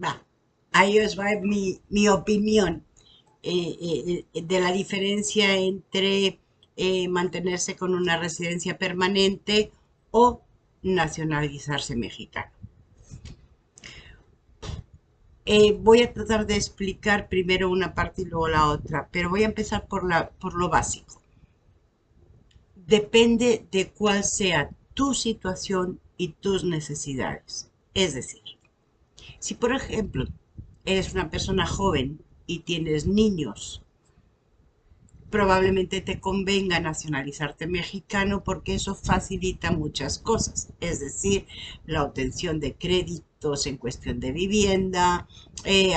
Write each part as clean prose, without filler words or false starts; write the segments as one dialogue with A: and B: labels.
A: Va, ahí os va mi opinión de la diferencia entre mantenerse con una residencia permanente o nacionalizarse mexicano. Voy a tratar de explicar primero una parte y luego la otra, pero voy a empezar por lo básico. Depende de cuál sea tu situación y tus necesidades. Es decir, si por ejemplo eres una persona joven y tienes niños, probablemente te convenga nacionalizarte mexicano porque eso facilita muchas cosas, es decir, la obtención de créditos en cuestión de vivienda,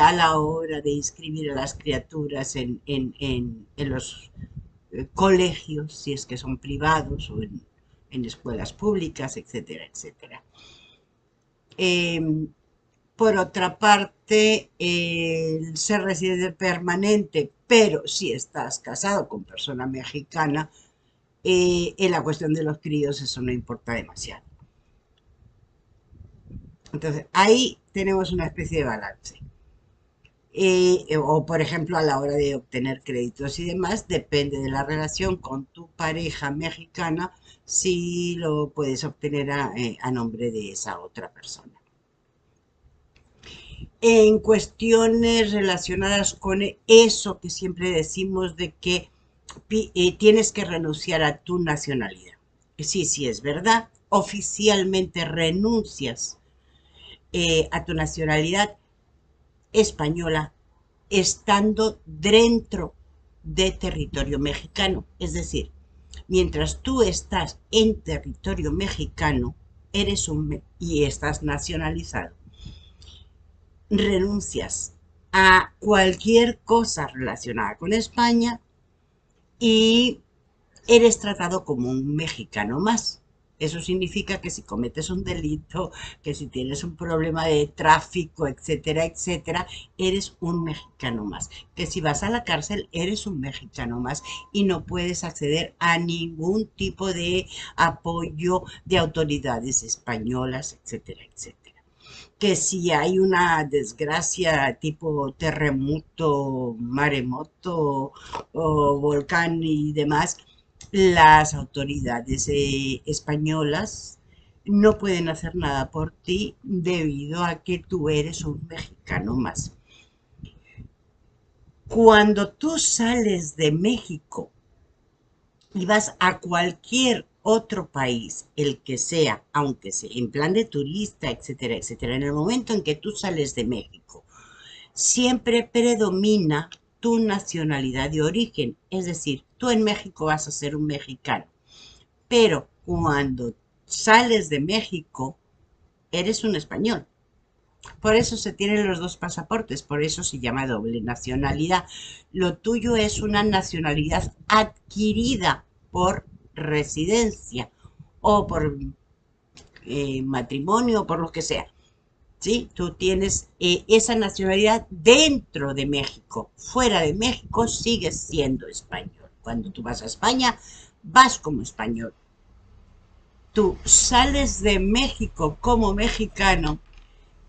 A: a la hora de inscribir a las criaturas en los colegios, si es que son privados o en escuelas públicas, etcétera, etcétera. Eh, por otra parte, el ser residente permanente, pero si estás casado con persona mexicana, en la cuestión de los críos eso no importa demasiado. Entonces, ahí tenemos una especie de balance. O, por ejemplo, a la hora de obtener créditos y demás, depende de la relación con tu pareja mexicana, si lo puedes obtener a nombre de esa otra persona. En cuestiones relacionadas con eso que siempre decimos de que tienes que renunciar a tu nacionalidad. Sí, sí, es verdad. Oficialmente renuncias a tu nacionalidad española estando dentro de territorio mexicano. Es decir, mientras tú estás en territorio mexicano, y estás nacionalizado, renuncias a cualquier cosa relacionada con España y eres tratado como un mexicano más. Eso significa que si cometes un delito, que si tienes un problema de tráfico, etcétera, etcétera, eres un mexicano más. Que si vas a la cárcel, eres un mexicano más y no puedes acceder a ningún tipo de apoyo de autoridades españolas, etcétera, etcétera. Que si hay una desgracia tipo terremoto, maremoto o volcán y demás, las autoridades españolas no pueden hacer nada por ti debido a que tú eres un mexicano más. Cuando tú sales de México y vas a cualquier otro país, el que sea, aunque sea en plan de turista, etcétera, etcétera, en el momento en que tú sales de México, siempre predomina tu nacionalidad de origen. Es decir, tú en México vas a ser un mexicano, pero cuando sales de México, eres un español. Por eso se tienen los dos pasaportes, por eso se llama doble nacionalidad. Lo tuyo es una nacionalidad adquirida por residencia o por matrimonio o por lo que sea. ¿Sí? Tú tienes esa nacionalidad dentro de México. Fuera de México sigues siendo español. Cuando tú vas a España, vas como español. Tú sales de México como mexicano,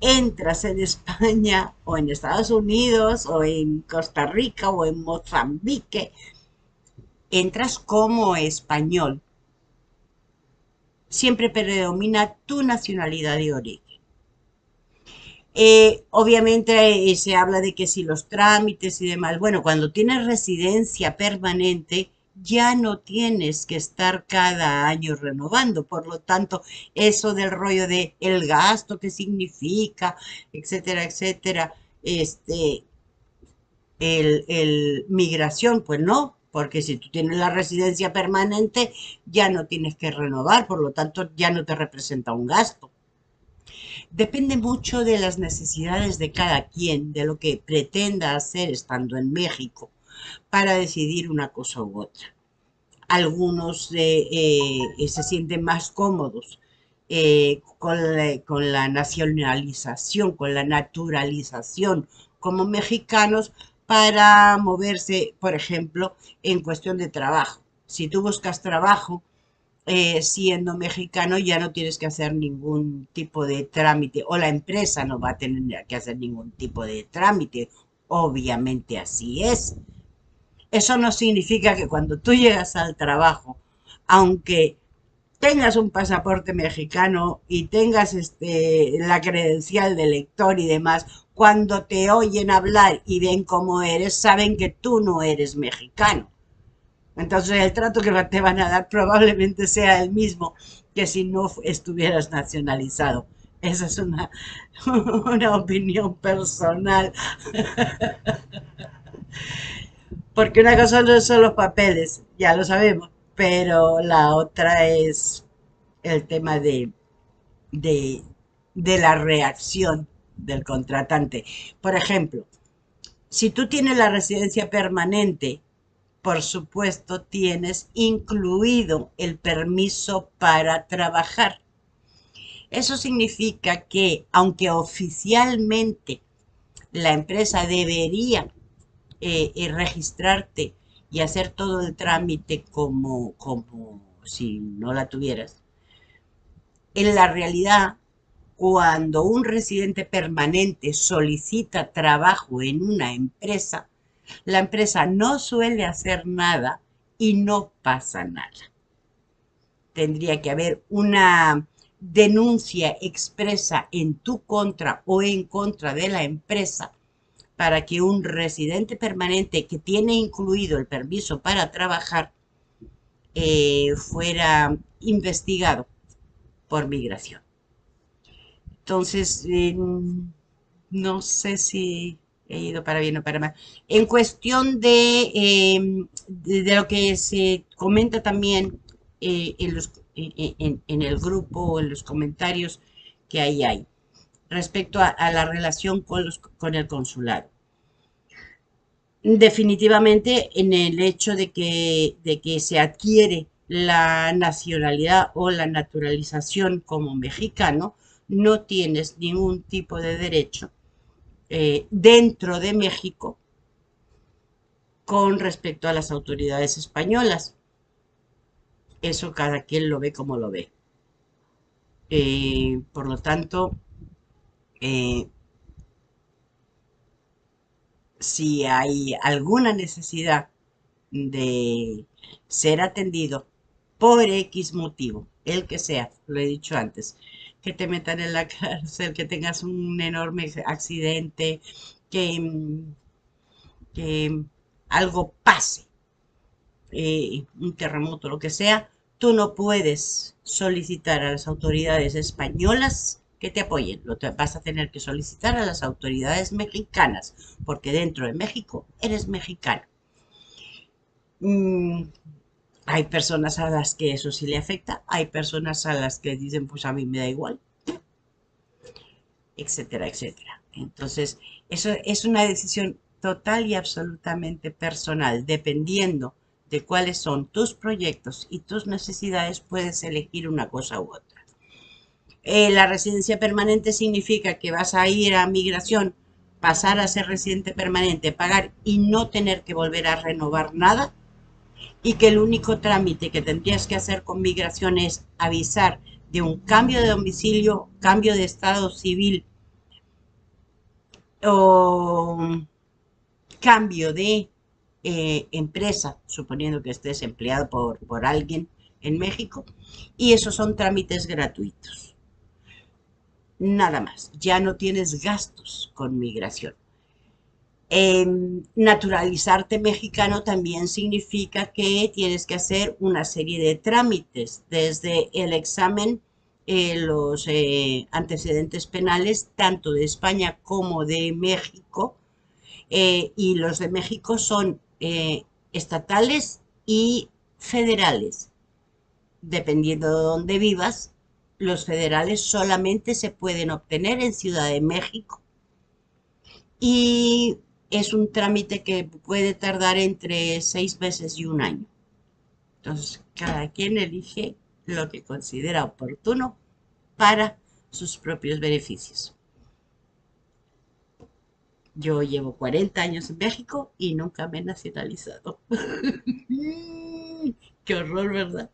A: entras en España o en Estados Unidos o en Costa Rica o en Mozambique, entras como español. Siempre predomina tu nacionalidad de origen. Obviamente se habla de que si los trámites y demás, bueno, cuando tienes residencia permanente, ya no tienes que estar cada año renovando. Por lo tanto, eso del rollo de el gasto que significa, etcétera, etcétera, el migración, pues no, porque si tú tienes la residencia permanente, ya no tienes que renovar, por lo tanto, ya no te representa un gasto. Depende mucho de las necesidades de cada quien, de lo que pretenda hacer estando en México, para decidir una cosa u otra. Algunos se sienten más cómodos con la nacionalización, con la naturalización como mexicanos para moverse, por ejemplo, en cuestión de trabajo. Si tú buscas trabajo siendo mexicano ya no tienes que hacer ningún tipo de trámite o la empresa no va a tener que hacer ningún tipo de trámite. Obviamente así es. Eso no significa que cuando tú llegas al trabajo, aunque tengas un pasaporte mexicano y tengas la credencial de lector y demás, cuando te oyen hablar y ven cómo eres, saben que tú no eres mexicano. Entonces el trato que te van a dar probablemente sea el mismo que si no estuvieras nacionalizado. Esa es una opinión personal, porque una cosa no son los papeles, ya lo sabemos, pero la otra es el tema de, de la reacción del contratante. Por ejemplo, si tú tienes la residencia permanente, por supuesto tienes incluido el permiso para trabajar. Eso significa que, aunque oficialmente la empresa debería registrarte y hacer todo el trámite como si no la tuvieras, en la realidad, cuando un residente permanente solicita trabajo en una empresa, la empresa no suele hacer nada y no pasa nada. Tendría que haber una denuncia expresa en tu contra o en contra de la empresa para que un residente permanente que tiene incluido el permiso para trabajar fuera investigado por migración. Entonces, no sé si he ido para bien o para mal. En cuestión de lo que se comenta también en el grupo o en los comentarios que ahí hay respecto a la relación con el consulado. Definitivamente en el hecho de que se adquiere la nacionalidad o la naturalización como mexicano, no tienes ningún tipo de derecho dentro de México con respecto a las autoridades españolas. Eso cada quien lo ve como lo ve. Por lo tanto, eh, si hay alguna necesidad de ser atendido por X motivo, el que sea, lo he dicho antes, que te metan en la cárcel, que tengas un enorme accidente, que, que algo pase, un terremoto, lo que sea, tú no puedes solicitar a las autoridades españolas que te apoyen. Lo vas a tener que solicitar a las autoridades mexicanas, porque dentro de México eres mexicano. Mm, Hay personas a las que eso sí le afecta, hay personas a las que dicen, pues a mí me da igual, etcétera, etcétera. Entonces, eso es una decisión total y absolutamente personal. Dependiendo de cuáles son tus proyectos y tus necesidades, puedes elegir una cosa u otra. La residencia permanente significa que vas a ir a migración, pasar a ser residente permanente, pagar y no tener que volver a renovar nada, y que el único trámite que tendrías que hacer con migración es avisar de un cambio de domicilio, cambio de estado civil o cambio de empresa, suponiendo que estés empleado por alguien en México, y esos son trámites gratuitos. Nada más, ya no tienes gastos con migración. Naturalizarte mexicano también significa que tienes que hacer una serie de trámites, desde el examen, los antecedentes penales, tanto de España como de México, y los de México son estatales y federales. Dependiendo de dónde vivas, los federales solamente se pueden obtener en Ciudad de México y es un trámite que puede tardar entre 6 meses y un año. Entonces, cada quien elige lo que considera oportuno para sus propios beneficios. Yo llevo 40 años en México y nunca me he nacionalizado. Qué horror, ¿verdad?